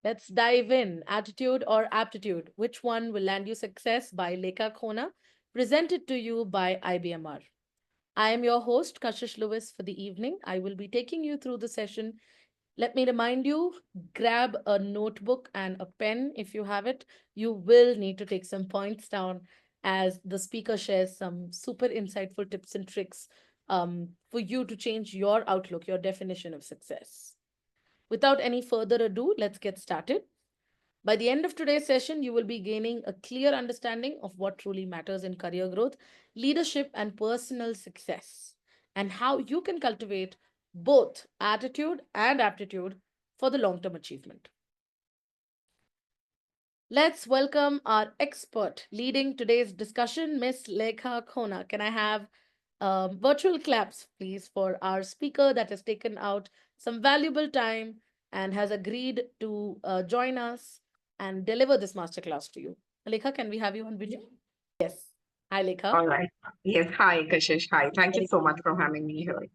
Let's dive in. Attitude or Aptitude? Which one will land you success by Lekha Khona, presented to you by IBMR. I am your host, Kashish Lewis, for the evening. I will be taking you through the session. Let me remind you, grab a notebook and a pen if you have it. You will need to take some points down as the speaker shares some super insightful tips and tricks for you to change your outlook, your definition of success. Without any further ado, let's get started. By the end of today's session, you will be gaining a clear understanding of what truly matters in career growth, leadership, and personal success, and how you can cultivate both attitude and aptitude for the long term achievement. Let's welcome our expert leading today's discussion, Miss Lekha Khona. Can I have virtual claps, please, for our speaker that has taken out some valuable time and has agreed to join us and deliver this masterclass to you? Lekha, can we have you on video? Yes. Hi, Lekha. All right. Yes. Hi, Kashish. Hi. Thank you so much for having me here.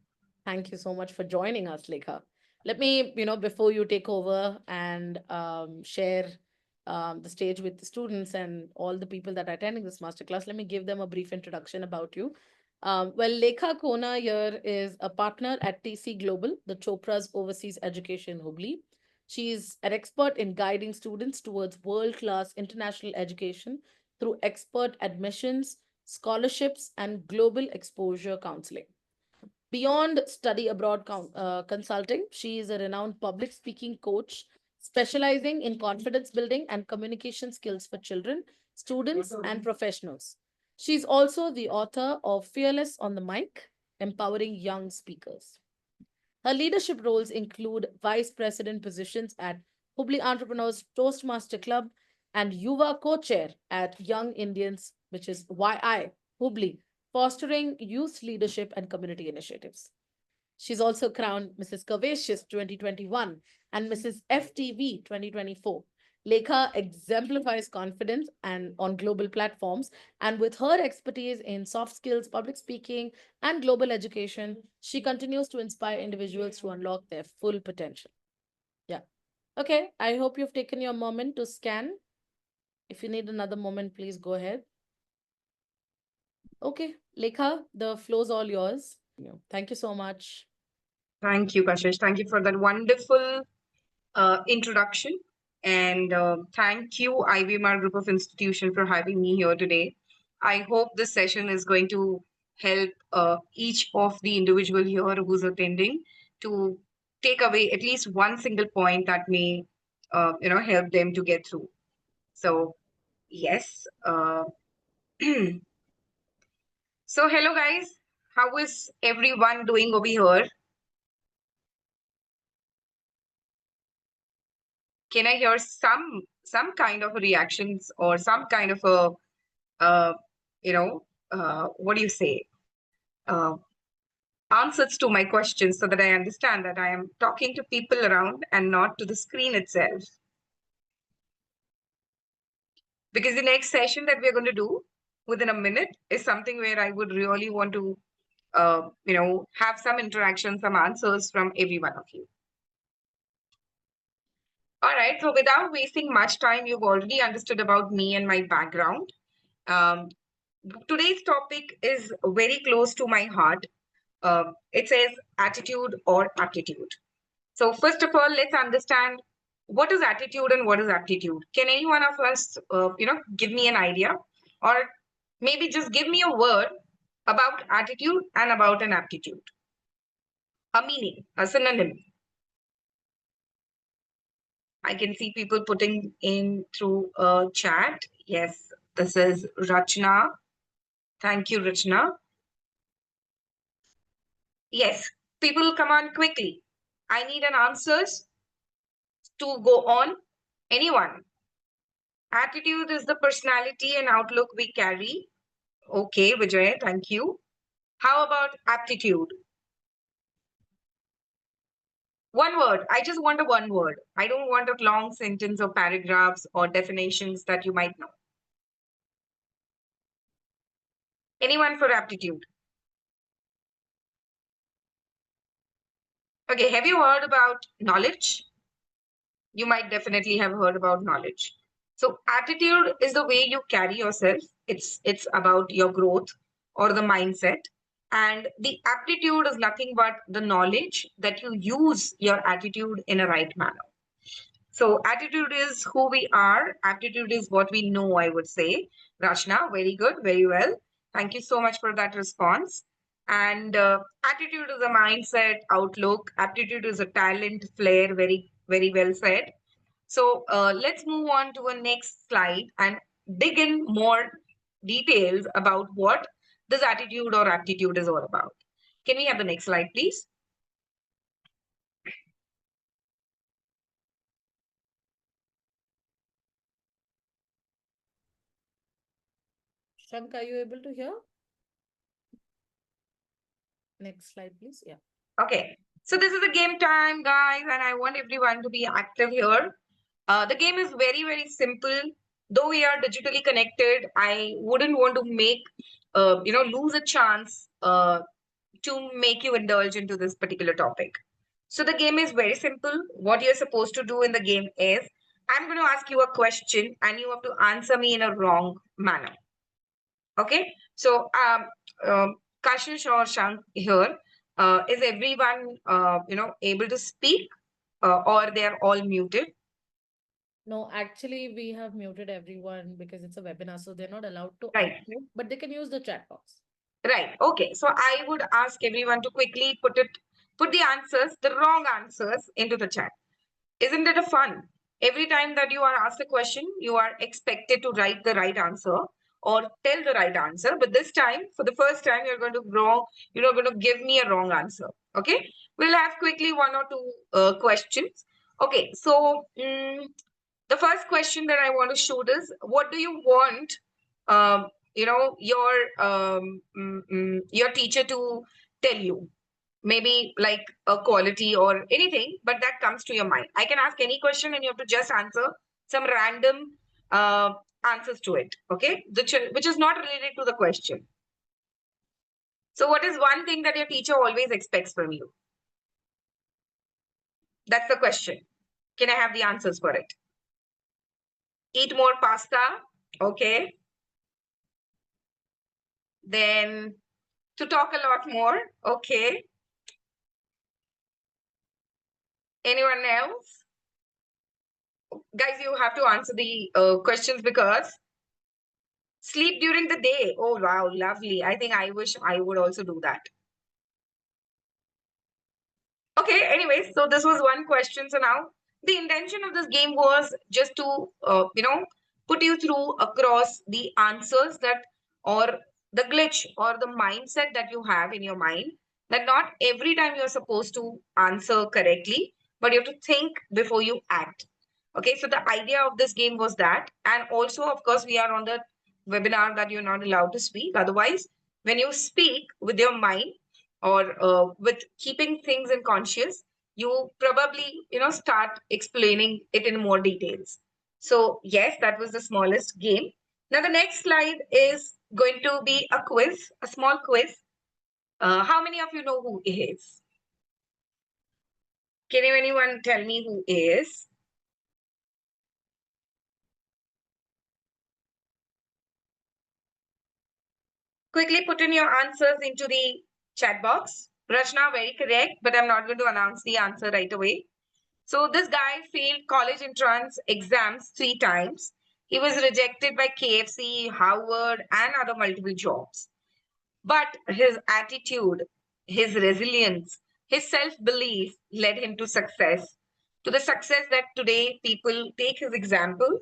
Thank you so much for joining us, Lekha. Let me, before you take over and share the stage with the students and all the people that are attending this masterclass, let me give them a brief introduction about you. Well, Lekha Kona here is a partner at TC Global, the Chopra's overseas education Hubli. She's an expert in guiding students towards world class international education through expert admissions, scholarships, and global exposure counseling. Beyond study abroad consulting, she is a renowned public speaking coach specializing in confidence building and communication skills for children, students, and professionals. She's also the author of Fearless on the Mic, empowering young speakers. Her leadership roles include vice president positions at Hubli Entrepreneurs Toastmaster Club and Yuva co-chair at Young Indians, which is YI Hubli, fostering youth leadership and community initiatives. She's also crowned Mrs. Curvaceous 2021 and Mrs. FTV 2024. Lekha exemplifies confidence and on global platforms, and with her expertise in soft skills, public speaking, and global education, she continues to inspire individuals to unlock their full potential. Yeah. Okay. I hope you've taken your moment to scan. If you need another moment, please go ahead. Okay, Lekha, the floor's all yours. Thank you so much. Thank you, Kashish. Thank you for that wonderful introduction. And thank you, IBMR Group of Institution, for having me here today. I hope this session is going to help each of the individual here who's attending to take away at least one single point that may, help them to get through. So, yes. So, hello guys. How is everyone doing over here? Can I hear some kind of a reactions or some kind of a what do you say? Uh, Answers to my questions so that I understand that I am talking to people around and not to the screen itself. Because the next session that we're going to do within a minute is something where I would really want to have some interaction, some answers from every one of you. All right. So without wasting much time, you've already understood about me and my background. Um, Today's topic is very close to my heart. It says attitude or aptitude. So first of all, let's understand what is attitude and what is aptitude. Can any one of us, give me an idea, or maybe just give me a word about attitude and about an aptitude, a meaning, a synonym. I can see people putting in through a chat. Yes, this is Rachna. Thank you, Rachna. Yes, people come on quickly. I need an answers to go on. Anyone? Attitude is the personality and outlook we carry. Okay, Vijay, thank you. How about aptitude? One word. I just want a one word. I don't want a long sentence or paragraphs or definitions that you might know. Anyone for aptitude? Okay, have you heard about knowledge? you might definitely have heard about knowledge. So attitude is the way you carry yourself. It's about your growth or the mindset. And the aptitude is nothing but the knowledge that you use your attitude in a right manner. So attitude is who we are. Aptitude is what we know, I would say. Rashna, very good, very well. Thank you so much for that response. And attitude is a mindset, outlook. Aptitude is a talent, flair. Very, very well said. So let's move on to a next slide and dig in more details about what this attitude or aptitude is all about. Can we have the next slide, please? Shank, are you able to hear? Next slide, please. Yeah. Okay. So this is a game time, guys, and I want everyone to be active here. The game is very, very simple. Though we are digitally connected, I wouldn't want to make, lose a chance to make you indulge into this particular topic. So the game is very simple. What you're supposed to do in the game is I'm going to ask you a question and you have to answer me in a wrong manner. Okay. So Kashish or Shank here, is everyone able to speak or they're all muted? No, actually, we have muted everyone because it's a webinar, so they're not allowed to Right. unmute, but they can use the chat box. Right. Okay. So I would ask everyone to quickly put the answers, the wrong answers into the chat. Isn't it a fun? Every time that you are asked a question, you are expected to write the right answer or tell the right answer. But this time, for the first time, you're going to give me a wrong answer. Okay. We'll have quickly one or two questions. Okay. So the first question that I want to shoot is, what do you want, um, your teacher to tell you? Maybe like a quality or anything, but that comes to your mind. I can ask any question and you have to just answer some random uh, answers to it, okay? Which is not related to the question. So, what is one thing that your teacher always expects from you? That's the question. Can I have the answers for it? Eat more pasta, okay? Then to talk a lot more, okay? Anyone else? Guys, you have to answer the questions because sleep during the day. Oh, wow, lovely. I think I wish I would also do that. Okay, anyways, so this was one question. So now the intention of this game was just to, put you through across the answers that, or the glitch or the mindset that you have in your mind, that not every time you're supposed to answer correctly, but you have to think before you act. Okay, so the idea of this game was that. And also, of course, we are on the webinar that you're not allowed to speak. Otherwise, when you speak with your mind, or with keeping things in conscious, you probably start explaining it in more details. So yes, that was the smallest game. Now the next slide is going to be a quiz, a small quiz. How many of you know who is? Can anyone tell me who is? Quickly put in your answers into the chat box. Rachna, very correct, but I'm not going to announce the answer right away. So this guy failed college entrance exams 3 times. He was rejected by KFC, Harvard, and other multiple jobs. But his attitude, his resilience, his self-belief led him to success. To the success that today people take his example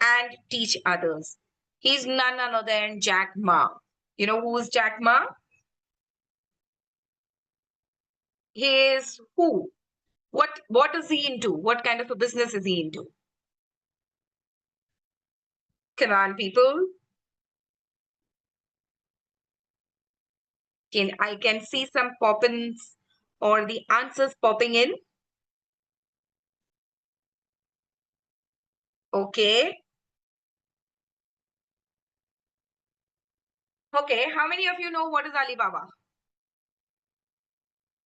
and teach others. He's none other than Jack Ma. You know who is Jack Ma? He is who? What is he into? What kind of a business is he into? Come on, people. I can see some pop-ins or the answers popping in. Okay. Okay. How many of you know what is Alibaba?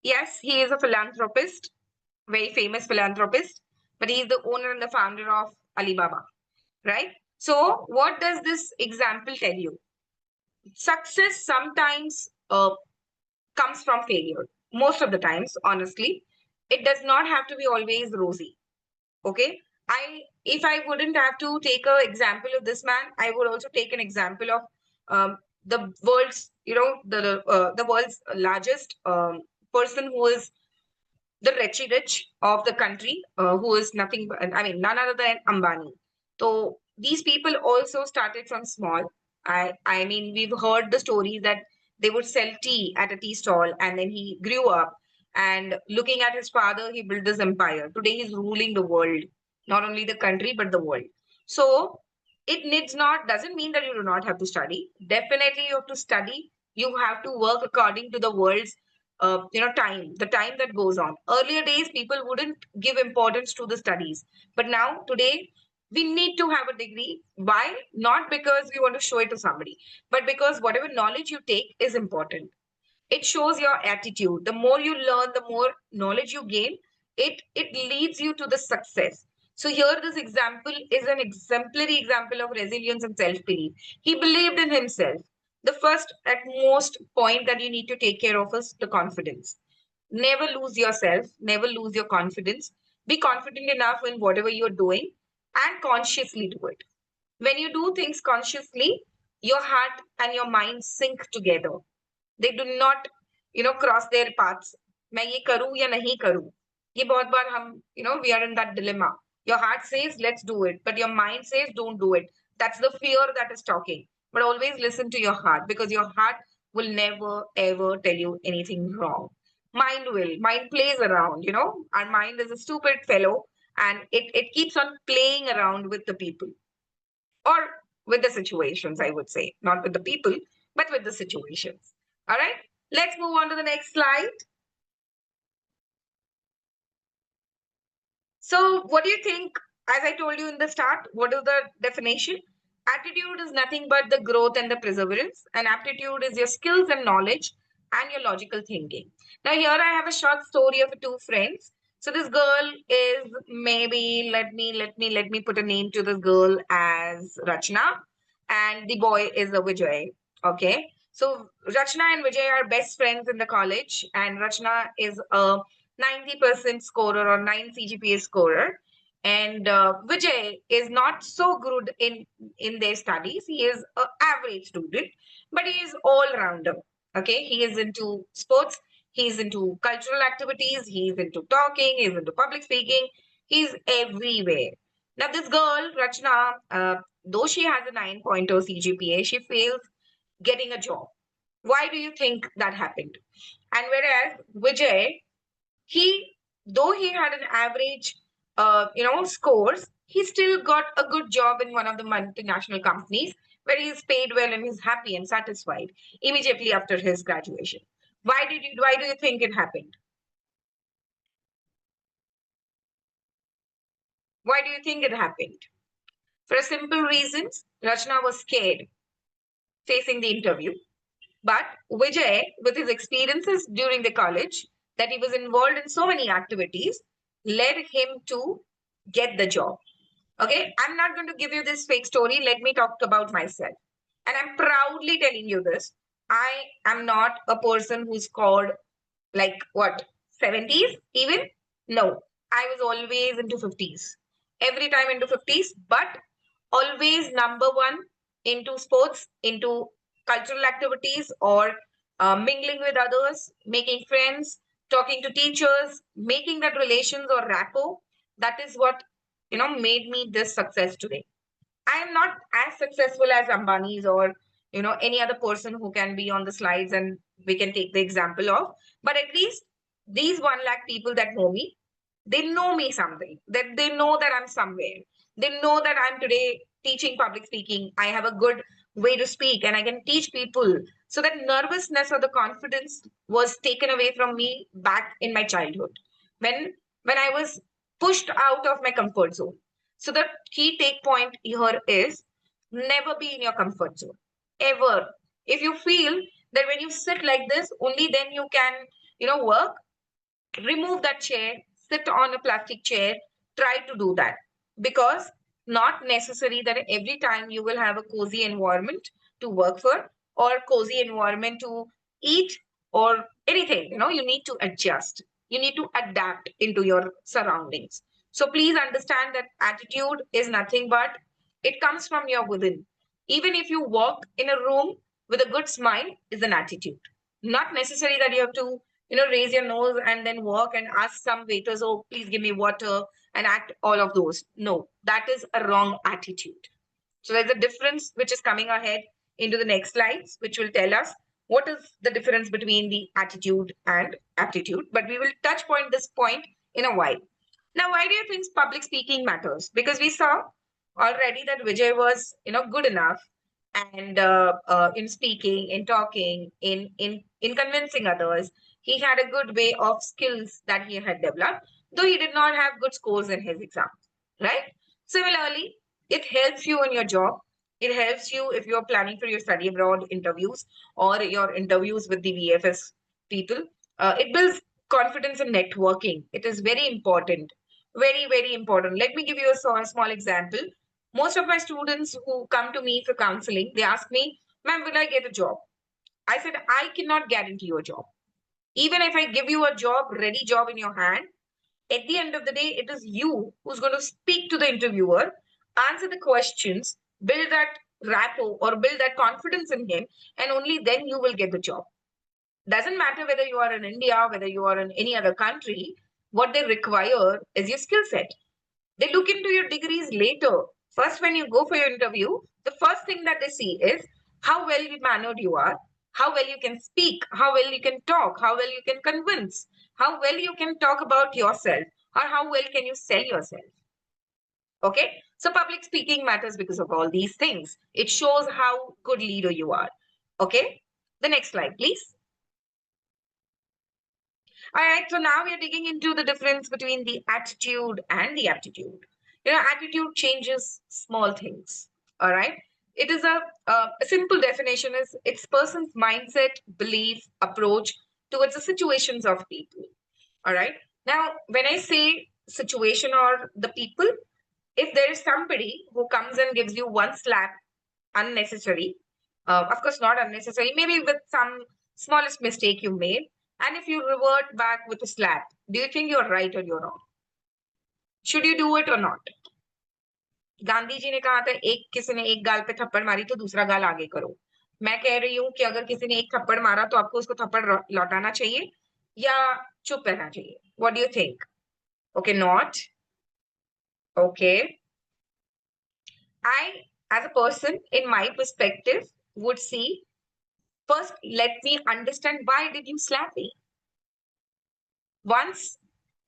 Yes, he is a philanthropist, very famous philanthropist. but he's the owner and the founder of Alibaba, right? So, what does this example tell you? Success sometimes comes from failure. Most of the times, honestly, it does not have to be always rosy. Okay, if I wouldn't have to take an example of this man, I would also take an example of the world's, the world's largest person who is the Richie Rich of the country, who is nothing but, I mean, none other than Ambani. So these people also started from small. I mean, we've heard the stories that they would sell tea at a tea stall, and then he grew up. And looking at his father, he built this empire. Today, he's ruling the world, not only the country but the world. So it needs not doesn't mean that you do not have to study. Definitely, you have to study. You have to work according to the world's the time that goes on. Earlier days, people wouldn't give importance to the studies, but now today we need to have a degree. Why? Not because we want to show it to somebody, but because whatever knowledge you take is important. It shows your attitude. The more you learn, the more knowledge you gain. It leads you to the success. So here, this example is an exemplary example of resilience and self-belief. He believed in himself. The first at most point that you need to take care of is the confidence. Never lose yourself, never lose your confidence. Be confident enough in whatever you're doing and consciously do it. When you do things consciously, your heart and your mind sync together. They do not cross their paths. मैं ये करूं या नहीं करूं. ये बहुत बार हम we are in that dilemma. Your heart says let's do it, but your mind says don't do it. That's the fear that is talking. But always listen to your heart, because your heart will never ever tell you anything wrong. Mind plays around. Our mind is a stupid fellow, and it keeps on playing around with the people, or with the situations, I would say. Not with the people, but with the situations. All right, let's move on to the next slide. So, what do you think? As I told you in the start, what is the definition? Attitude is nothing but the growth and the perseverance, and aptitude is your skills and knowledge and your logical thinking. Now, here I have a short story of two friends. So this girl is, maybe let me put a name to this girl as Rachna, and the boy is a Vijay. Okay, so Rachna and Vijay are best friends in the college, and Rachna is a 90% scorer or 9 CGPA scorer. And Vijay is not so good in their studies. He is an average student, but he is all rounder. Okay, he is into sports, he's into cultural activities, he's into talking, he's into public speaking, he's everywhere. Now, this girl, Rachna, though she has a 9.0 CGPA, she fails getting a job. Why do you think that happened? And whereas Vijay, he though he had an average scores, he still got a good job in one of the multinational companies, where he is paid well and he's happy and satisfied immediately after his graduation. Why do you think it happened? Why do you think it happened? For a simple reason, Rachna was scared facing the interview. But Vijay, with his experiences during the college, that he was involved in so many activities, led him to get the job. Okay, I'm not going to give you this fake story. Let me talk about myself. And I'm proudly telling you this. I am not a person who scored like what, 70s even? No, I was always into 50s. Every time into 50s, but always number one into sports, into cultural activities, or mingling with others, making friends, talking to teachers, making that relations or rapport. That is what made me this success today. I am not as successful as Ambani's, or any other person who can be on the slides and we can take the example of. But at least these 1 lakh people that know me, they know me something. That they know that I'm somewhere. They know that I'm today teaching public speaking. I have a good way to speak and I can teach people. So that nervousness or the confidence was taken away from me back in my childhood, when when I was pushed out of my comfort zone. So the key take point here is never be in your comfort zone. Ever. If you feel that when you sit like this, only then you can, work, remove that chair, sit on a plastic chair, try to do that, because not necessary that every time you will have a cozy environment to work for, or cozy environment to eat, or anything. You need to adjust, you need to adapt into your surroundings. So please understand that attitude is nothing but it comes from your within. Even if you walk in a room with a good smile, is an attitude. Not necessary that you have to raise your nose and then walk and ask some waiters, oh, please give me water, and act all of those. No, that is a wrong attitude. So there's a difference which is coming ahead into the next slides, which will tell us what is the difference between the attitude and aptitude. But we will touch point this point in a while. Now, why do you think public speaking matters? Because we saw already that Vijay was, good enough, and in speaking, in talking, in convincing others, he had a good way of skills that he had developed, though he did not have good scores in his exam, right? Similarly, it helps you in your job. It helps you if you're planning for your study abroad interviews or your interviews with the VFS people. It builds confidence in networking. It is very important. Very, very important. Let me give you a small example. Most of my students who come to me for counseling, they ask me, ma'am, will I get a job? I said, I cannot guarantee you a job. Even if I give you a job, ready job in your hand, at the end of the day, it is you who's going to speak to the interviewer, answer the questions, build that rapport or build that confidence in him, and only then you will get the job. Doesn't matter whether you are in India, whether you are in any other country, what they require is your skill set. They look into your degrees later. First, when you go for your interview, the first thing that they see is how well mannered you are, how well you can speak, how well you can talk, how well you can convince, how well you can talk about yourself, or how well can you sell yourself. Okay? So public speaking matters because of all these things. It shows how good leader you are. Okay? The next slide, please. All right, so now we are digging into the difference between the attitude and the aptitude. Attitude changes small things. All right, it is a simple definition is it's person's mindset, belief, approach towards the situations of people. All right. Now, when I say situation or the people, if there is somebody who comes and gives you one slap unnecessary, of course not unnecessary, maybe with some smallest mistake you made, and if you revert back with a slap, do you think you're right or you're wrong? Should you do it or not? Gandhi ji ने कहा था एक किसी ने एक गाल पे थप्पड़ मारी तो दूसरा गाल आगे करो. मैं कह रही हूं कि अगर किसी ने एक थप्पड़ मारा तो आपको उसको थप्पड़ लौटाना चाहिए या चुप रहना चाहिए. What do you think? Okay, not. Okay. I, as a person, in my perspective, would see first, let me understand why did you slap me? Once,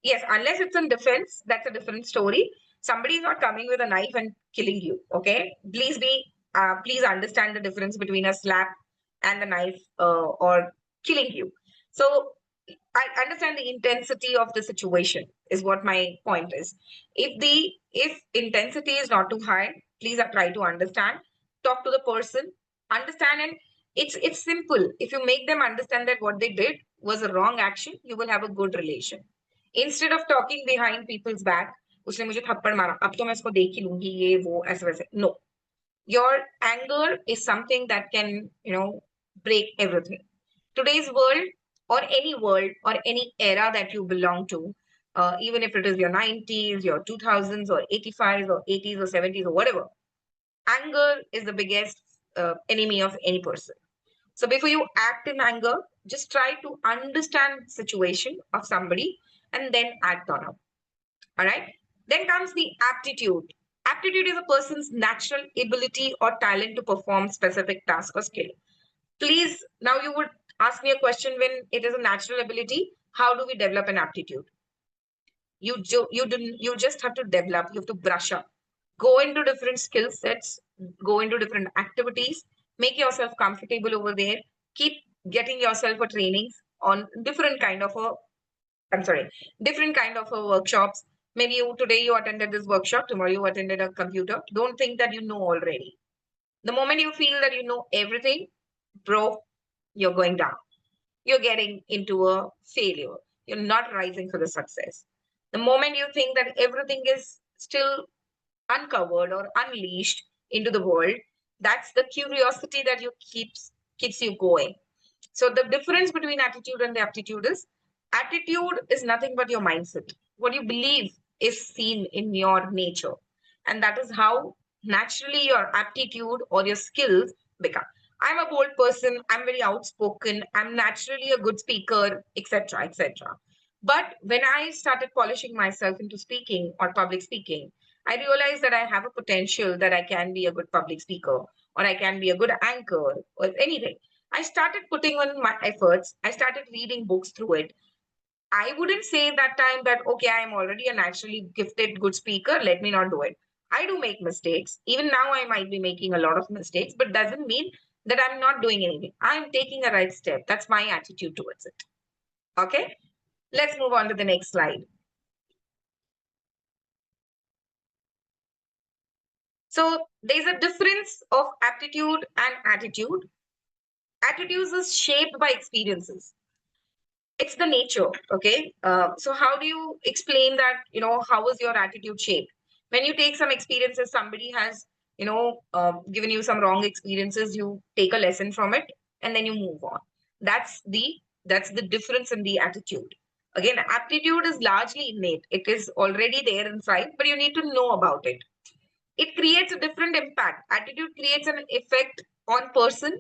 yes, unless it's in defense, that's a different story. Somebody is not coming with a knife and killing you. Okay, please understand the difference between a slap and the knife or killing you. So I understand the intensity of the situation is what my point is. If intensity is not too high, please try to understand. Talk to the person, understand, and it's simple. If you make them understand that what they did was a wrong action, you will have a good relation. Instead of talking behind people's back, उसने मुझे थप्पड़ मारा, अब तो मैं इसको देख ही लूंगी ये वो ऐसे वैसे. No, your anger is something that can break everything. Today's world or any era that you belong to, even if it is your 90s, your 2000s, or 85s, or 80s, or 70s, or whatever, anger is the biggest enemy of any person. So before you act in anger, just try to understand the situation of somebody and then act on it. All right. Then comes the aptitude. Aptitude is a person's natural ability or talent to perform specific task or skill. Please, now you would ask me a question when it is a natural ability. How do we develop an aptitude? You just have to develop. You have to brush up. Go into different skill sets. Go into different activities. Make yourself comfortable over there. Keep getting yourself a trainings on different kind of workshops. Maybe today you attended this workshop, tomorrow you attended a computer. Don't think that you know already. The moment you feel that you know everything, bro, you're going down. You're getting into a failure. You're not rising for the success. The moment you think that everything is still uncovered or unleashed into the world, that's the curiosity that you keeps you going. So the difference between attitude and the aptitude is nothing but your mindset. What you believe is seen in your nature, and that is how naturally your aptitude or your skills become. I'm a bold person, I'm very outspoken, I'm naturally a good speaker, etc., etc. But when I started polishing myself into speaking or public speaking, I realized that I have a potential that I can be a good public speaker, or I can be a good anchor, or anything. I started putting on my efforts. I started reading books through it. I wouldn't say that time that, okay, I am already a naturally gifted, good speaker. Let me not do it. I do make mistakes. Even now, I might be making a lot of mistakes, but doesn't mean that I'm not doing anything. I'm taking a right step. That's my attitude towards it. Okay. Let's move on to the next slide. So there's a difference of aptitude and attitude. Attitudes is shaped by experiences. It's the nature. Okay. So how do you explain that? How was your attitude shaped? When you take some experiences, somebody has given you some wrong experiences, you take a lesson from it and then you move on. That's the difference in the attitude. Again, aptitude is largely innate. It is already there inside, but you need to know about it. It creates a different impact. Attitude creates an effect on person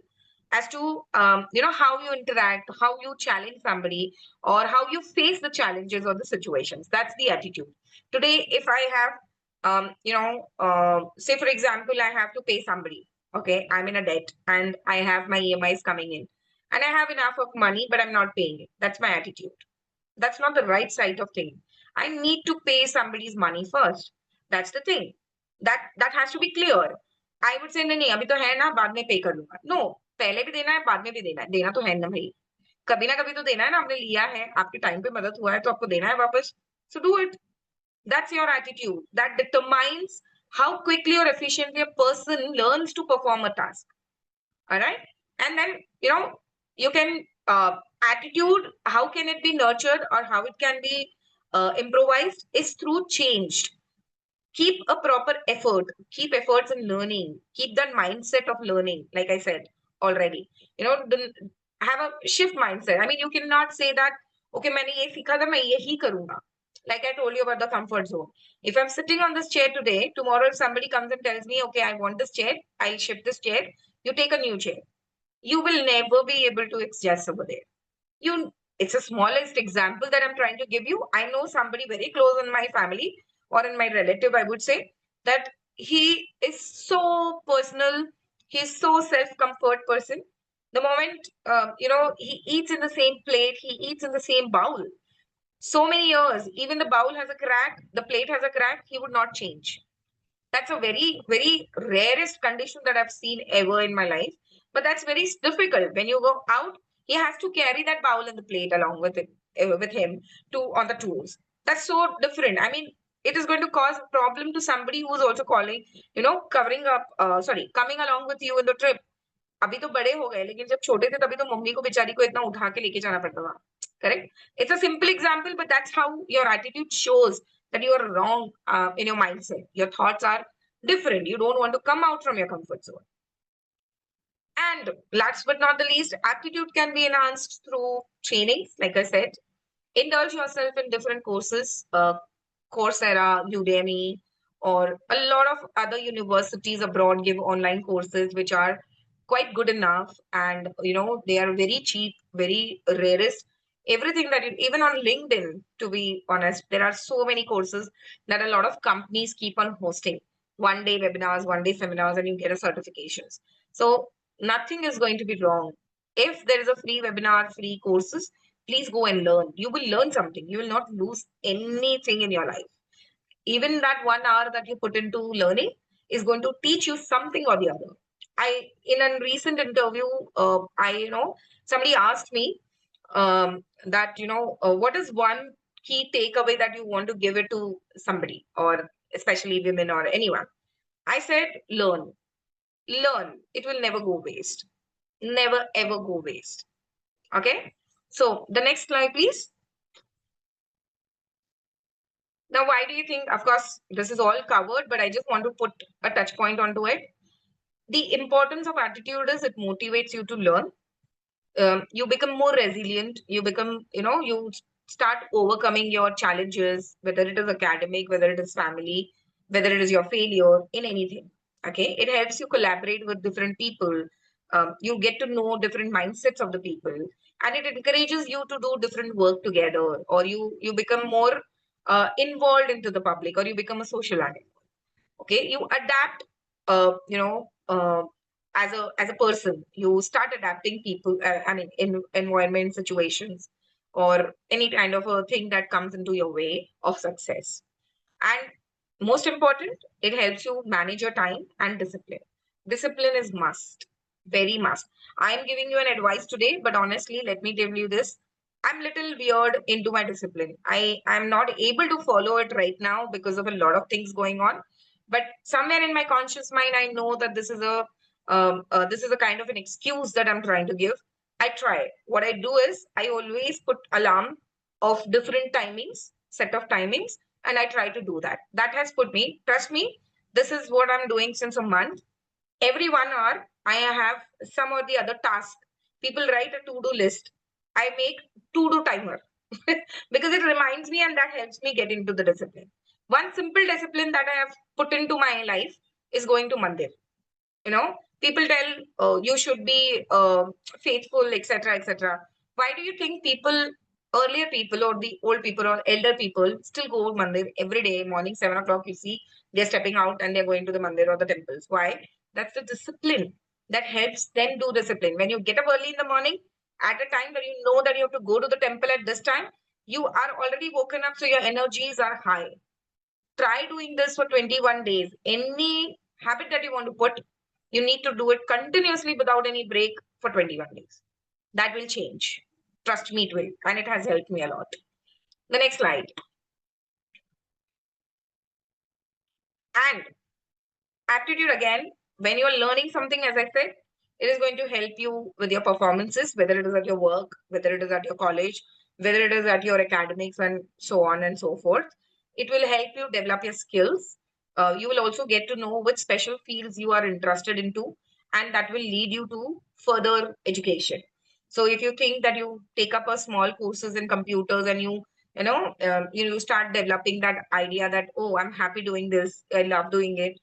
as to how you interact, how you challenge somebody, or how you face the challenges or the situations. That's the attitude. Today, if I have say for example, I have to pay somebody. Okay, I'm in a debt and I have my EMIs coming in, and I have enough of money, but I'm not paying it. That's my attitude. That's not the right side of thing. I need to pay somebody's money first. That's the thing. That has to be clear. I would say नहीं अभी तो है ना, बाद में पे कर लूंगा. No, पहले भी देना है, बाद में भी देना है. देना तो है ना भाई. कभी ना कभी तो देना है ना. आपने लिया है, आपके टाइम पे मदद हुआ है, तो आपको देना है वापस. So do it. That's your attitude. That determines how quickly or efficiently a person learns to perform a task. All right. And then you can attitude, how can it be nurtured or how it can be improvised is through change. Keep a proper effort, keep efforts in learning, keep that mindset of learning, like I said already. Have a shift mindset. I mean, you cannot say that, okay, मैंने ये सीखा था, मैं यही करूंगा. Like I told you about the comfort zone. If I'm sitting on this chair today, tomorrow if somebody comes and tells me, okay, I want this chair, I'll shift this chair, you take a new chair. You will never be able to adjust over there. It's a smallest example that I'm trying to give you. I know somebody very close in my family or in my relative, I would say, that he is so personal, he's so self-comfort person. The moment he eats in the same plate, he eats in the same bowl. So many years, even the bowl has a crack, the plate has a crack, he would not change. That's a very, very rarest condition that I've seen ever in my life. But that's very difficult. When you go out, he has to carry that bowl and the plate along with him to on the tools. That's so different. I mean, it is going to cause a problem to somebody who's also calling, covering up, coming along with you in the trip. अभी तो बड़े हो गए, लेकिन जब छोटे थे तभी तो मम्मी को बेचारी को इतना उठा के लेके जाना पड़ता था. Correct? It's a simple example, but that's how your attitude shows that you are wrong in your mindset. Your thoughts are different. You don't want to come out from your comfort zone. And last but not the least, aptitude can be enhanced through trainings. Like I said, indulge yourself in different courses, Coursera, Udemy, or a lot of other universities abroad give online courses which are quite good enough, and they are very cheap, very rarest. Everything that even on LinkedIn, to be honest, there are so many courses that a lot of companies keep on hosting. 1 day webinars, 1 day seminars, and you get a certifications. So nothing is going to be wrong. If there is a free webinar, free courses, please go and learn. You will learn something. You will not lose anything in your life. Even that 1 hour that you put into learning is going to teach you something or the other. In a recent interview, somebody asked me that, what is one key takeaway that you want to give it to somebody, or especially women or anyone? I said, learn. Learn. It will never go waste. Never ever go waste. Okay. So the next slide, please. Now, why do you think? Of course, this is all covered, but I just want to put a touch point onto it. The importance of attitude is it motivates you to learn. You become more resilient. You become, you start overcoming your challenges, whether it is academic, whether it is family, whether it is your failure in anything. Okay, it helps you collaborate with different people. You get to know different mindsets of the people, and it encourages you to do different work together, or you become more involved into the public, or you become a social animal. Okay, you adapt, as a person, you start adapting people, in environment situations, or any kind of a thing that comes into your way of success. And most important, it helps you manage your time and discipline. Discipline is must, very must. I am giving you an advice today, but honestly, let me tell you this. I'm little weird into my discipline. I'm not able to follow it right now because of a lot of things going on. But somewhere in my conscious mind, I know that this is a kind of an excuse that I'm trying to give. I try. What I do is I always put alarm of different timings, set of timings, and I try to do that. That has put me, trust me, this is what I'm doing since a month. Every 1 hour, I have some or the other task. People write a to do list. I make to do timer because it reminds me and that helps me get into the discipline. One simple discipline that I have put into my life is going to Mandir. People tell you should be faithful, etc., etc. Why do you think earlier people, or the old people, or elder people still go to mandir every day morning 7 o'clock? You see, they're stepping out and they're going to the mandir or the temples. Why? That's the discipline that helps them do discipline. When you get up early in the morning at a time where you know that you have to go to the temple at this time, you are already woken up, so your energies are high. Try doing this for 21 days. Any habit that you want to put, you need to do it continuously without any break for 21 days. That will change. Trust me, it will. And it has helped me a lot. The next slide. And aptitude again, when you're learning something, as I said, it is going to help you with your performances, whether it is at your work, whether it is at your college, whether it is at your academics, and so on and so forth. It will help you develop your skills. You will also get to know which special fields you are interested into, and that will lead you to further education. So if you think that you take up a small courses in computers, and you start developing that idea that, oh, I'm happy doing this, I love doing it,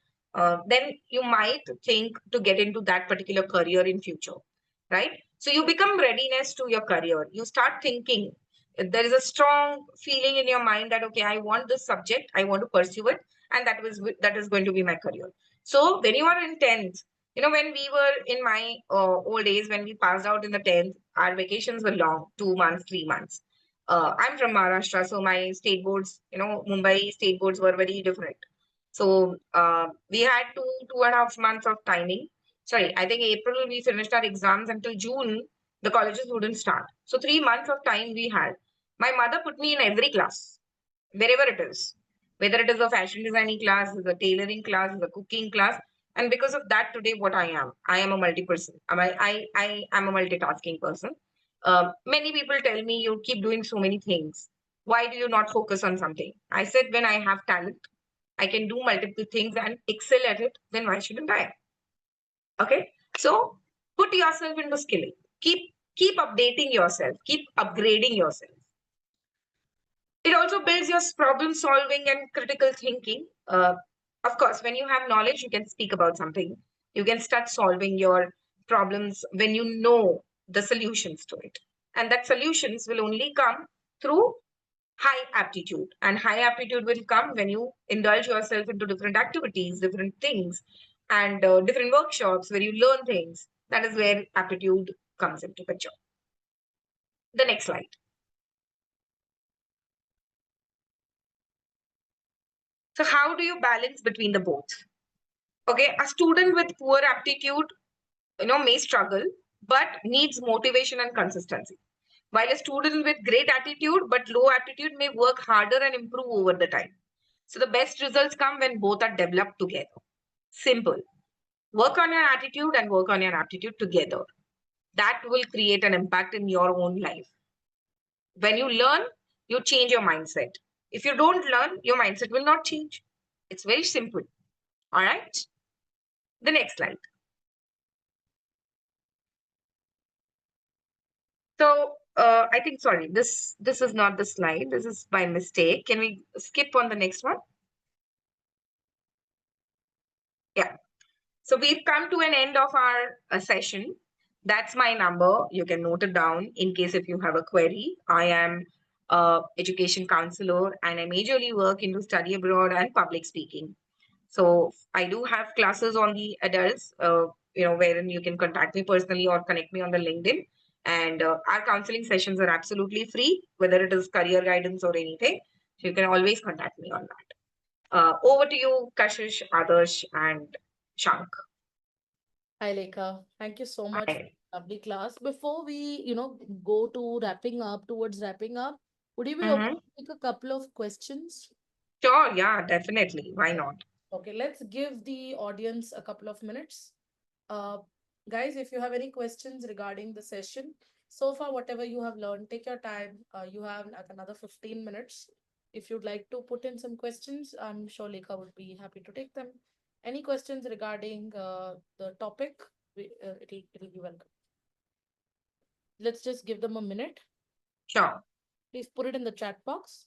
then you might think to get into that particular career in future, right? So you become readiness to your career. You start thinking, there is a strong feeling in your mind that, okay, I want this subject, I want to pursue it, and that is going to be my career. So when you are in 10th, when we were in my old days, when we passed out in the 10th, our vacations were long, 2 months, 3 months. I'm from Maharashtra, so my state boards, Mumbai state boards were very different. So we had 2.5 months of timing. Sorry, I think April we finished our exams. Until June, the colleges wouldn't start. So 3 months of time we had. My mother put me in every class, wherever it is. Whether it is a fashion designing class, is a tailoring class, is a cooking class. And because of that, today what I am a multi-person. I am a multitasking person. Many people tell me you keep doing so many things. Why do you not focus on something? I said, when I have talent, I can do multiple things and excel at it, then why shouldn't I? Okay. So put yourself into skilling. Keep updating yourself. Keep upgrading yourself. It also builds your problem solving and critical thinking. Of course, when you have knowledge, you can speak about something. You can start solving your problems when you know the solutions to it. And that solutions will only come through high aptitude. And high aptitude will come when you indulge yourself into different activities, different things, and different workshops where you learn things. That is where aptitude comes into picture. The next slide. So how do you balance between the both? Okay, a student with poor aptitude, may struggle, but needs motivation and consistency. While a student with great attitude but low aptitude may work harder and improve over the time. So the best results come when both are developed together. Simple. Work on your attitude and work on your aptitude together. That will create an impact in your own life. When you learn, you change your mindset. If you don't learn, your mindset will not change. It's very simple. All right. The next slide. So I think, sorry, this is not the slide. This is by mistake. Can we skip on the next one? Yeah. So we've come to an end of our session. That's my number. You can note it down in case if you have a query. I am a education counselor and I majorly work into study abroad and public speaking. So I do have classes on the adults, wherein you can contact me personally or connect me on the LinkedIn. And our counseling sessions are absolutely free, whether it is career guidance or anything. So you can always contact me on that. Over to you, Kashish, Adarsh, and Shank. Hi, Lekha. Thank you so much for Hi. the lovely class. Before we, go to towards wrapping up, would you be okay Mm-hmm. to take a couple of questions? Sure, yeah, definitely. Why not? Okay, let's give the audience a couple of minutes. Uh, Guys, if you have any questions regarding the session, so far, whatever you have learned, take your time. You have like another 15 minutes. If you'd like to put in some questions, I'm sure Lekha would be happy to take them. Any questions regarding the topic, it'll be welcome. Let's just give them a minute. Sure. Please put it in the chat box.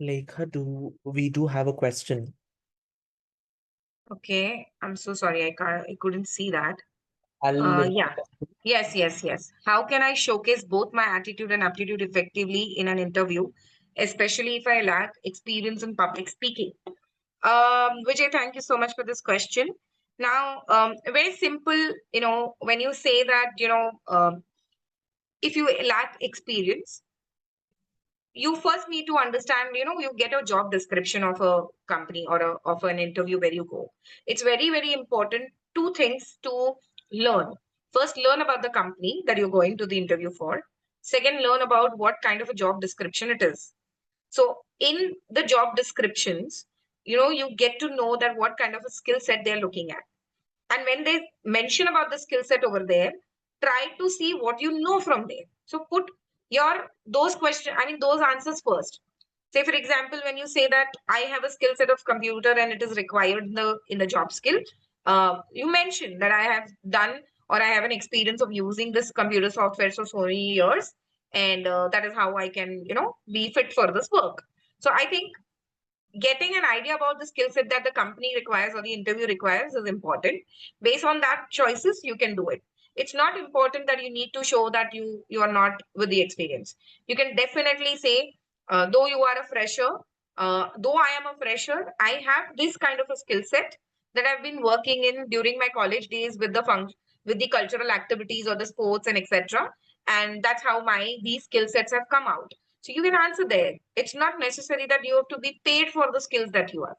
Lekha, we do have a question. Okay. I'm so sorry. I couldn't see that. I'll repeat Yeah. it. Yes, yes, yes. How can I showcase both my attitude and aptitude effectively in an interview, especially if I lack experience in public speaking? Vijay, thank you so much for this question. Now, very simple, when you say that, if you lack experience, you first need to understand, you get a job description of a company or of an interview where you go. It's very, very important. Two things to learn. First, learn about the company that you're going to the interview for. Second, learn about what kind of a job description it is. So in the job descriptions, you get to know that what kind of a skill set they're looking at. And when they mention about the skill set over there, try to see what you know from there. So put those questions, I mean, those answers first. Say, for example, when you say that I have a skill set of computer and it is required in the job skill, you mention that I have done or I have an experience of using this computer software for so many years, and that is how I can, be fit for this work. So I think getting an idea about the skill set that the company requires or the interview requires is important. Based on that choices, you can do it. It's not important that you need to show that you are not with the experience. You can definitely say, though you are a fresher, though I am a fresher, I have this kind of a skill set that I've been working in during my college days with with the cultural activities or the sports and etc. And that's how my these skill sets have come out. So you can answer there. It's not necessary that you have to be paid for the skills that you have.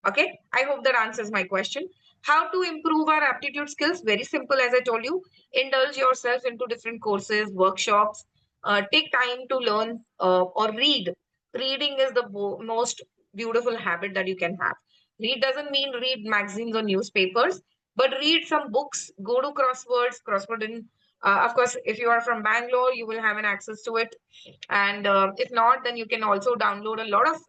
Okay. I hope that answers my question. How to improve our aptitude skills? Very simple, as I told you. Indulge yourself into different courses, workshops. Take time to learn or read. Reading is the most beautiful habit that you can have. Read doesn't mean read magazines or newspapers, but read some books. Go to crossword Of course, if you are from Bangalore, you will have an access to it. And if not, then you can also download a lot of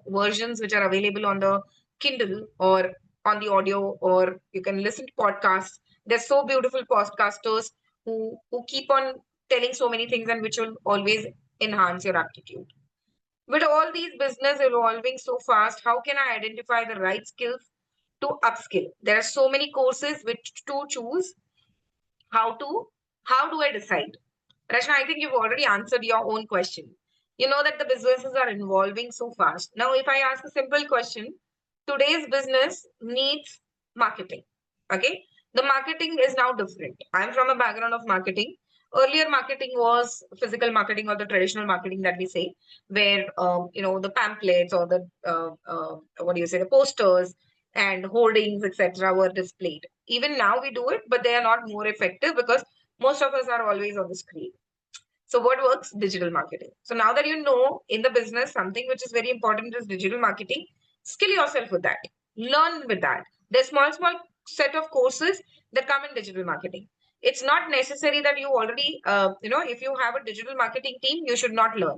versions which are available on the Kindle or on the audio, or you can listen to podcasts. There's so beautiful podcasters who keep on telling so many things and which will always enhance your aptitude. With all these business evolving so fast, how can I identify the right skills to upskill? There are so many courses which to choose. How to how do I decide? Rachna, I think you've already answered your own question. You know that the businesses are evolving so fast. Now, if I ask a simple question, today's business needs marketing. Okay. The marketing is now different. I'm from a background of marketing. Earlier, marketing was physical marketing, or the traditional marketing that we say, where the pamphlets or the what do you say, the posters and hoardings, etc., were displayed. Even now we do it, but they are not more effective because most of us are always on the screen. So what works? Digital marketing. So now that you know in the business something which is very important is digital marketing, skill yourself with that. Learn with that. There's small set of courses that come in digital marketing. It's not necessary that you already, if you have a digital marketing team, you should not learn.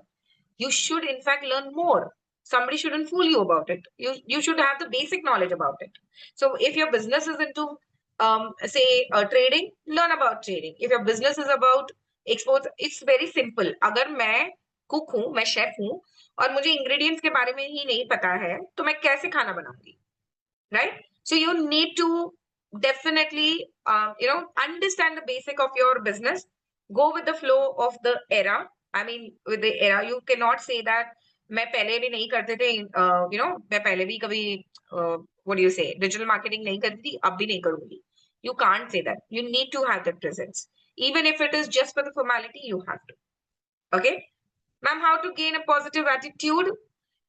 You should in fact learn more. Somebody shouldn't fool you about it. You should have the basic knowledge about it. So if your business is into say trading, learn about trading. If your business is about exports, it's very simple. अगर मैं cook हूँ, मैं chef हूँ और मुझे ingredients के बारे में ही नहीं पता है तो मैं कैसे खाना बनाऊंगी, right? So you need to definitely understand the basic of your business. Go with the flow of the era. I mean, with the era, you cannot say that मैं पहले भी नहीं करते थे, मैं पहले भी कभी what do you say, digital marketing नहीं करती थी, अब भी नहीं करूंगी. You can't say that. You need to have that presence. Even if it is just for the formality, you have to. Okay? Ma'am, how to gain a positive attitude?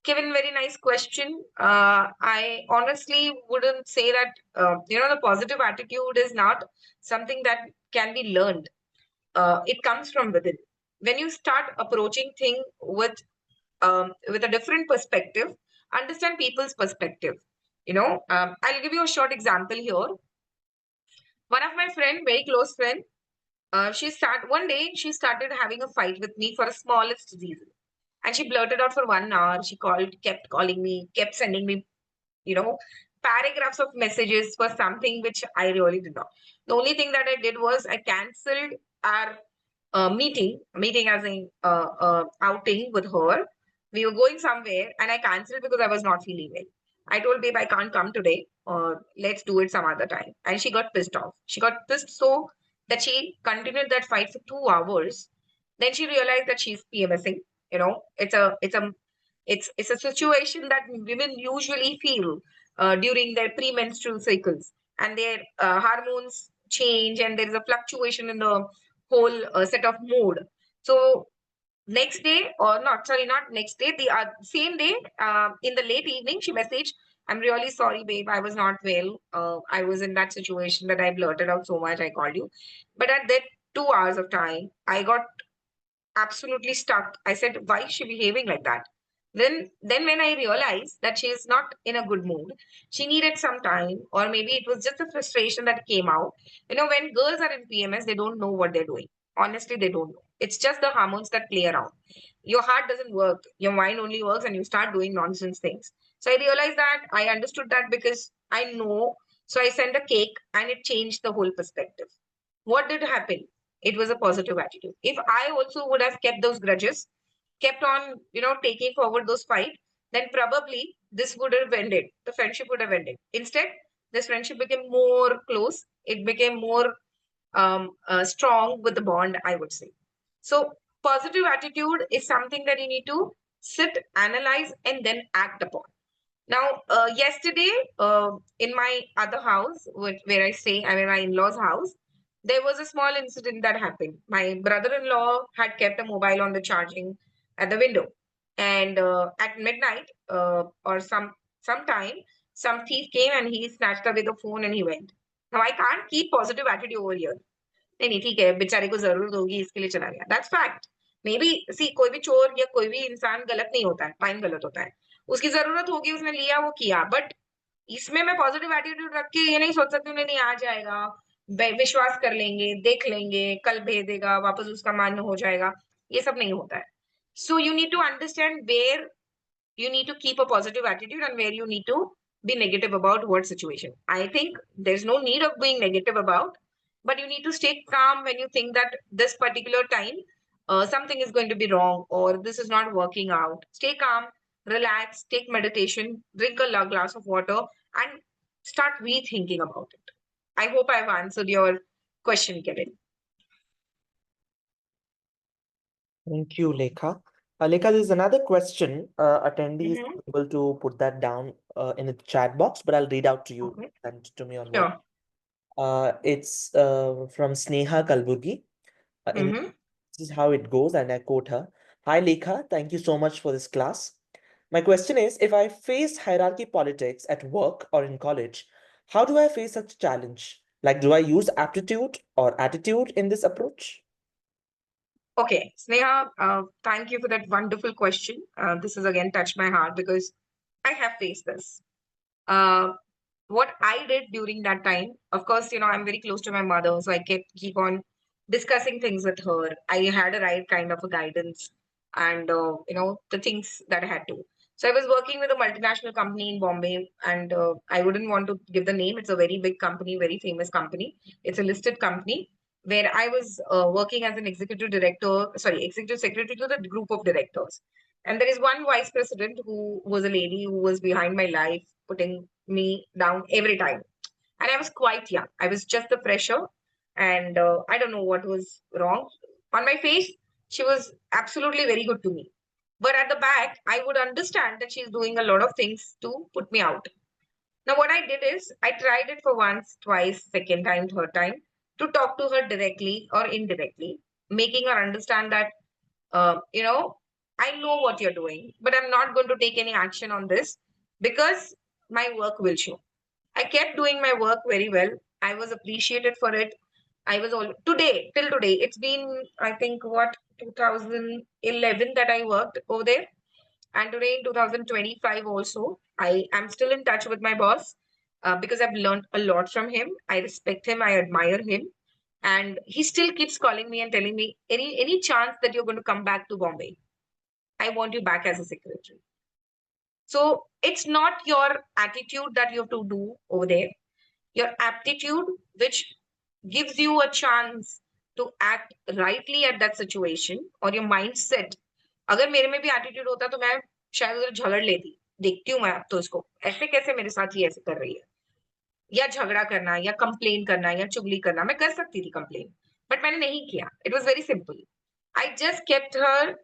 Kevin, very nice question. I honestly wouldn't say that, the positive attitude is not something that can be learned. It comes from within. When you start approaching things with a different perspective, understand people's perspective. I'll give you a short example here. One of my friend, very close friend, one day she started having a fight with me for a smallest reason. And she blurted out for 1 hour. She kept calling me, kept sending me, paragraphs of messages for something which I really did not. The only thing that I did was I cancelled our meeting as an outing with her. We were going somewhere and I cancelled because I was not feeling well. I told babe, I can't come today. Let's do it some other time. And she got pissed off. She got pissed so that she continued that fight for 2 hours. Then she realized that she's PMSing. It's a situation that women usually feel during their premenstrual cycles, and their hormones change, and there is a fluctuation in the whole set of mood. So next day, or not next day, the same day, in the late evening, she messaged, I'm really sorry, babe, I was not well. I was in that situation that I blurted out so much, I called you. But at that 2 hours of time, I got absolutely stuck. I said, why is she behaving like that? Then when I realized that she is not in a good mood, she needed some time, or maybe it was just a frustration that came out. When girls are in PMS, they don't know what they're doing. Honestly, they don't know. It's just the hormones that play around. Your heart doesn't work. Your mind only works, and you start doing nonsense things. So I realized that, I understood that because I know. So I sent a cake, and it changed the whole perspective. What did happen? It was a positive attitude. If I also would have kept those grudges, kept on, taking forward those fights, then probably this would have ended. The friendship would have ended. Instead, this friendship became more close. It became more strong with the bond, I would say. So positive attitude is something that you need to sit, analyze, and then act upon. Now, yesterday, in my other house, where I stay, I mean, my in-laws' house, there was a small incident that happened. My brother-in-law had kept a mobile on the charging at the window, and at midnight, or sometime, some thief came and he snatched away the phone and he went. Now, I can't keep positive attitude over here. नहीं नहीं ठीक है, बेचारे को जरूरत होगी इसके लिए चला गया. That's fact. Maybe see, कोई भी चोर या कोई भी इंसान गलत नहीं होता है, टाइम गलत होता है. उसकी जरूरत होगी, उसने लिया, वो किया. बट इसमें मैं पॉजिटिव एटीट्यूड रख के ये नहीं सोच सकती हूँ नहीं आ जाएगा, विश्वास कर लेंगे, देख लेंगे, कल भेज देगा, वापस उसका मन हो जाएगा, ये सब नहीं होता है. So you need to understand where you need to keep a positive attitude and where you need to be negative about what situation. I think there's no need of being negative about, but you need to stay calm when you think that this particular time something is going to be wrong or this is not working out. Stay calm, relax, take meditation, drink a glass of water, and start rethinking about it. I hope I've answered your question, Kevin. Thank you, Lekha. Lekha, there's another question. Attendee is Mm-hmm. able to put that down in the chat box, but I'll read out to you Okay. and to me on what. Sure. It's from Sneha Kalburgi. In Mm-hmm. This is how it goes, and I quote her. Hi, Lekha. Thank you so much for this class. My question is, if I face hierarchy politics at work or in college, how do I face such a challenge? Like, do I use aptitude or attitude in this approach? Okay, Sneha, thank you for that wonderful question. This has again touched my heart because I have faced this. Uh, what I did during that time, of course, I'm very close to my mother, so I keep on discussing things with her. I had a right kind of a guidance, and the things that I had to. So I was working with a multinational company in Bombay, and I wouldn't want to give the name. It's a very big company, very famous company. It's a listed company where I was working as an executive director, sorry, executive secretary to the group of directors. And there is one vice president who was a lady who was behind my life, putting me down every time. And I was quite young. I was just the fresher, and I don't know what was wrong. On my face, she was absolutely very good to me. But at the back, I would understand that she's doing a lot of things to put me out. Now, what I did is I tried it for once, twice, second time, third time to talk to her directly or indirectly, making her understand that, uh, you know, I know what you're doing, but I'm not going to take any action on this because my work will show. I kept doing my work very well. I was appreciated for it. I was all today, till today, it's been, I think, what, 2011 that I worked over there. And today in 2025 also, I am still in touch with my boss because I've learned a lot from him. I respect him. I admire him. And he still keeps calling me and telling me, any chance that you're going to come back to Bombay, I want you back as a secretary. So it's not your attitude that you have to do over there, your aptitude, which gives you a chance to act rightly at that situation, or your mindset. अगर मेरे में भी attitude होता तो मैं शायद उधर झगड़ लेती. देखती हूँ मैं अब तो इसको, ऐसे कैसे मेरे साथ ये ऐसे कर रही है, या झगड़ा करना या कंप्लेन करना या चुगली करना. मैं कर सकती थी कंप्लेन, बट मैंने नहीं किया. It was very simple. I just kept her,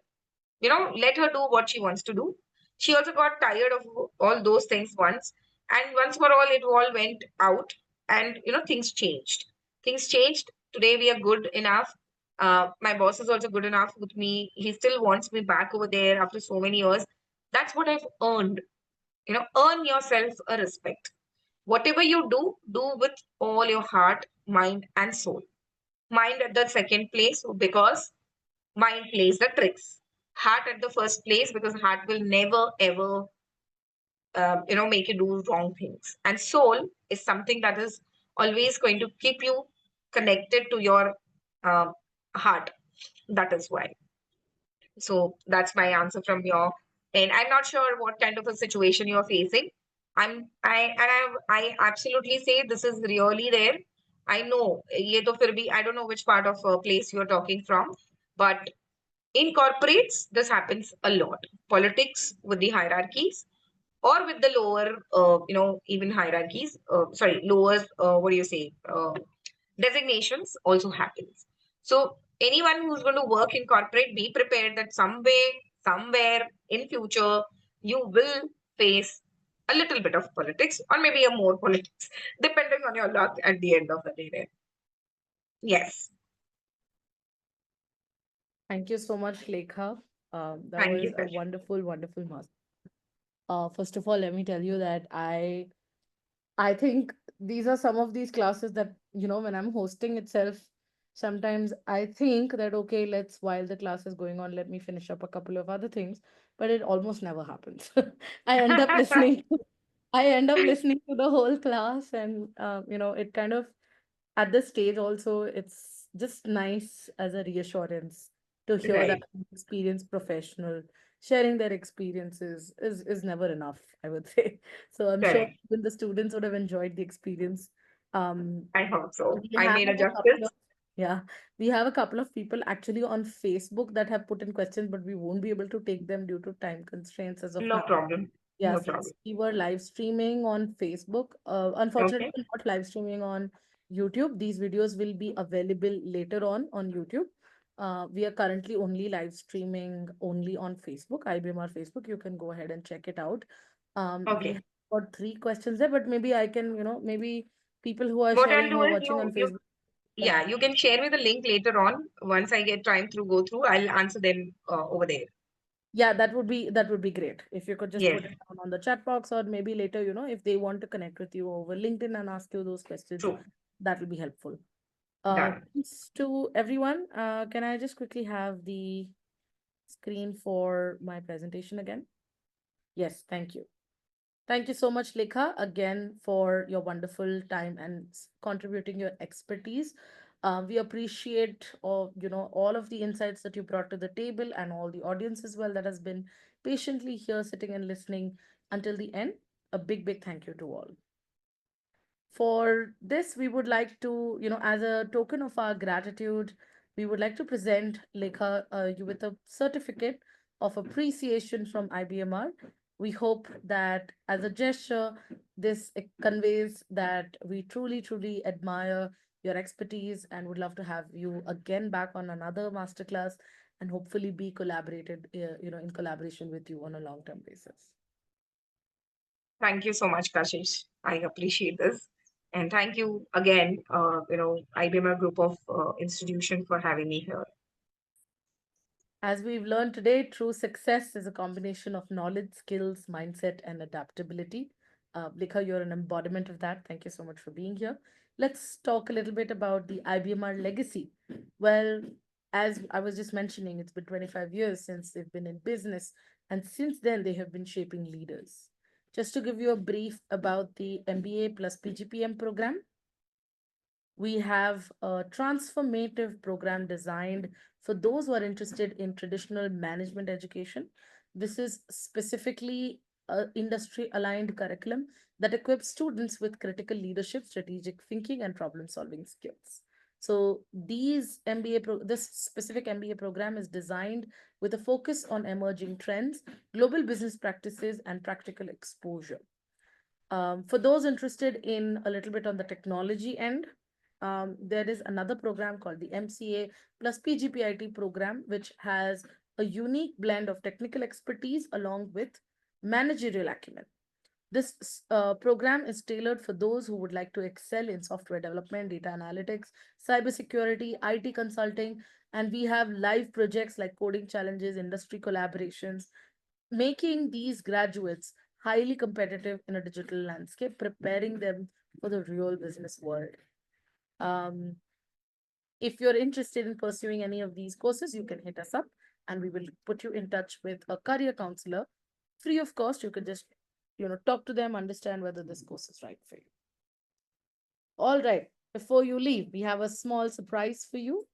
let her do what she wants to do. She also got tired of all those things once, and once for all, it all went out, and things changed. Things changed. Today we are good enough. My boss is also good enough with me. He still wants me back over there after so many years. That's what I've earned. Earn yourself a respect. Whatever you do, do with all your heart, mind, and soul. Mind at the second place because mind plays the tricks. Heart at the first place because heart will never ever make you do wrong things. And soul is something that is always going to keep you connected to your uh, heart. That is why. So that's my answer from your. And I'm not sure what kind of a situation you're facing. I absolutely say this is really there. I know ye to fir bhi, I don't know which part of place you're talking from, but in corporates, this happens a lot. Politics with the hierarchies or with the lower, even hierarchies, sorry, lower, what do you say, designations also happens. So anyone who's going to work in corporate, be prepared that somewhere in future, you will face a little bit of politics or maybe a more politics, depending on your luck at the end of the day. There. Yes. Thank you so much, Lekha. That Thank was you, a Kash. wonderful, wonderful master. First of all, let me tell you that I think these are some of these classes that, when I'm hosting itself, sometimes I think that, okay, while the class is going on, let me finish up a couple of other things, but it almost never happens. I end up listening. I end up listening to the whole class, and it kind of at this stage also, it's just nice as a reassurance to hear that Right. an experienced professional sharing their experiences is never enough, I would say. So I'm sure Correct. even the students would have enjoyed the experience. Um, I hope so. we I have made a a couple of justice. yeah, we have a couple of people actually on Facebook that have put in questions, but we won't be able to take them due to time constraints as of No now. problem. Yeah, No since problem. we were live streaming on Facebook, unfortunately, Okay. we're not live streaming on YouTube. These videos will be available later on YouTube. We are currently only live streaming only on Facebook, IBMR Facebook. You can go ahead and check it out. We have Okay. got three questions there, but maybe I can, maybe people who are What I'll sharing, who do are is watching on Facebook. Yeah, yeah, you can share me the link later on. Once I get time to go through, I'll answer them over there. yeah, that would be great. If you could just Yes, put it down on the chat box, or maybe later, if they want to connect with you over LinkedIn and ask you those questions, true. that will be helpful. Done. Thanks to everyone. Can I just quickly have the screen for my presentation again? Yes, thank you. Thank you so much, Lekha, again for your wonderful time and contributing your expertise. We appreciate all of the insights that you brought to the table, and all the audience as well that has been patiently here sitting and listening until the end. A big, big thank you to all. For this, we would like to, as a token of our gratitude, we would like to present Lekha you with a certificate of appreciation from IBMR. We hope that as a gesture, this conveys that we truly, truly admire your expertise and would love to have you again back on another masterclass, and hopefully be collaborated, in collaboration with you on a long-term basis. Thank you so much, Kashish. I appreciate this. And thank you again, IBMR Group of Institution for having me here. As we've learned today, true success is a combination of knowledge, skills, mindset, and adaptability. Lekha, you're an embodiment of that. Thank you so much for being here. Let's talk a little bit about the IBMR legacy. Well, as I was just mentioning, it's been 25 years since they've been in business, and since then, they have been shaping leaders. Just to give you a brief about the MBA plus PGPM program, we have a transformative program designed for those who are interested in traditional management education. This is specifically a industry aligned curriculum that equips students with critical leadership, strategic thinking, and problem solving skills. So this specific MBA program is designed with a focus on emerging trends, global business practices, and practical exposure. For those interested in a little bit on the technology end, there is another program called the MCA plus PGPIT program, which has a unique blend of technical expertise along with managerial acumen. This program is tailored for those who would like to excel in software development, data analytics, cybersecurity, IT consulting, and we have live projects like coding challenges, industry collaborations, making these graduates highly competitive in a digital landscape, preparing them for the real business world. Um, if you're interested in pursuing any of these courses, you can hit us up and we will put you in touch with a career counselor free of cost. You could just, talk to them, understand whether this course is right for you. All right. Before you leave, we have a small surprise for you.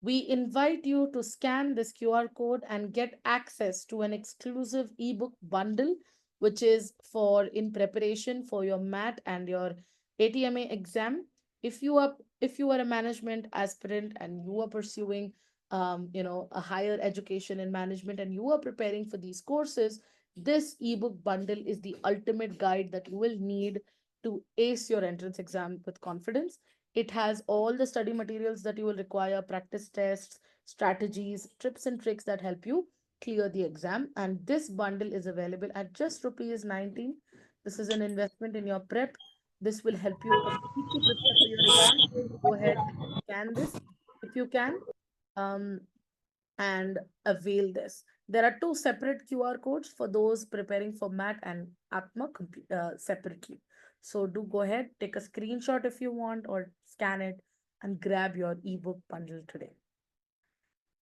We invite you to scan this QR code and get access to an exclusive ebook bundle, which is for in preparation for your MAT and your ATMA exam. If you are a management aspirant and you are pursuing a higher education in management and you are preparing for these courses, this ebook bundle is the ultimate guide that you will need to ace your entrance exam with confidence. It has all the study materials that you will require, practice tests, strategies, tips and tricks that help you clear the exam. And this bundle is available at just rupees 19. This is an investment in your prep. This will help you completely prepare for your exam. So go ahead and scan this if you can. Um, and avail this. There are two separate QR codes for those preparing for MAT and ATMA separately. So do go ahead, take a screenshot if you want, or scan it and grab your ebook bundle today.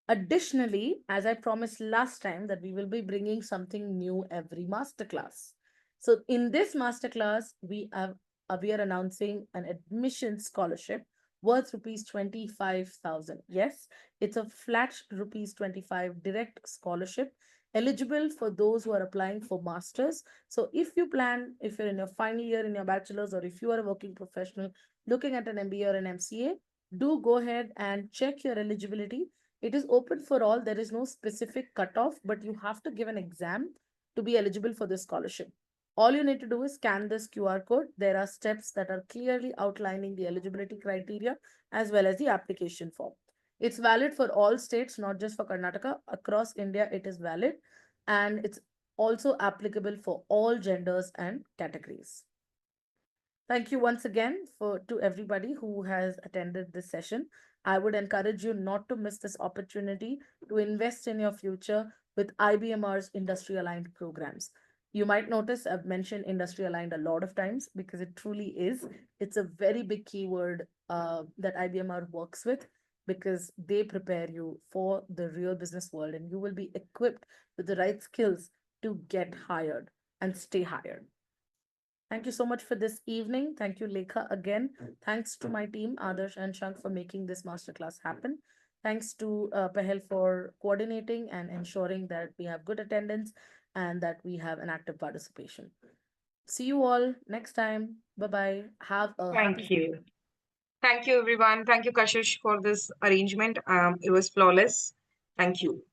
Additionally, as I promised last time, that we will be bringing something new every masterclass. So in this masterclass, we have we are announcing an admission scholarship worth rupees 25,000. Yes, it's a flat rupees 25 direct scholarship eligible for those who are applying for masters. So if you plan, if you're in your final year in your bachelor's, or if you are a working professional looking at an MBA or an MCA, do go ahead and check your eligibility. It is open for all. There is no specific cutoff, but you have to give an exam to be eligible for this scholarship. All you need to do is scan this QR code. There are steps that are clearly outlining the eligibility criteria as well as the application form. It's valid for all states, not just for Karnataka. Across India, it is valid, and it's also applicable for all genders and categories. Thank you once again to everybody who has attended this session. I would encourage you not to miss this opportunity to invest in your future with IBMR's industry aligned programs. You might notice I've mentioned industry aligned a lot of times because it truly is. It's a very big keyword that IBMR works with, because they prepare you for the real business world, and you will be equipped with the right skills to get hired and stay hired. Thank you so much for this evening. Thank you, Lekha, again. Thanks to my team, Adarsh and Shank, for making this masterclass happen. Thanks to Pahel for coordinating and ensuring that we have good attendance and that we have an active participation. See you all next time. Bye bye. Have a happy. Thank you. Thank you, everyone. Thank you, Kashish, for this arrangement. It was flawless. Thank you.